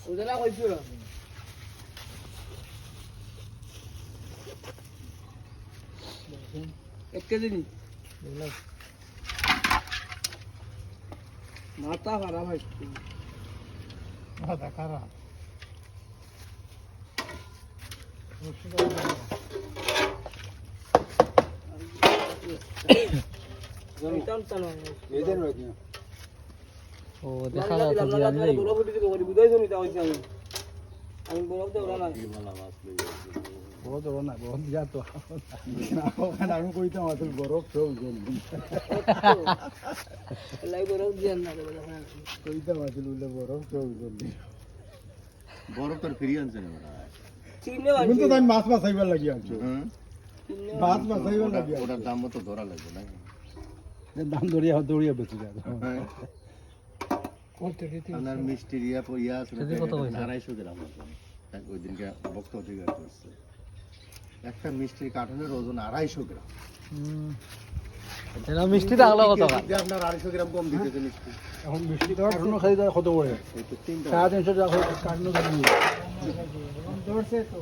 ওজনা কইছো 1 কেজি নি মাথা খারাপ হয় মাথা খারাপ ও দেখা যাচ্ছে যে আমি যাই আমি বরফ দেব না বড় ধরো না বড় যা তো আমি কইতাম আসলে বরফ সব জলদি লাই বরফ দেন না কইতাম আসলে বরফ সব জলদি বরফ তোর ফিরিয়ে আনছে না ওরা চিনে কিন্তু তো আমি মাছ বাছাইবার লাগি আনছো মাছ বাছাইবার লাগি ওটার দাম মতো ধরা লাগবে না দাম দড়িয়া বেঁচে যাবে আপনার মিষ্টির ইয়া আছে সেদিন কত পয়সা? 250 গ্রাম মতো ওই দিনকে ভক্ত অধিকার করছে একটা মিষ্টির কার্টনের ওজন 250 গ্রাম এটা মিষ্টি থাকলে কত টাকা যে আপনার 250 গ্রাম কম দিতেছে মিষ্টি এখন মিষ্টি কার্টুন খাই যায় কত করে এই তো 3 350 টাকা কার্টুন খাই ধরছে তো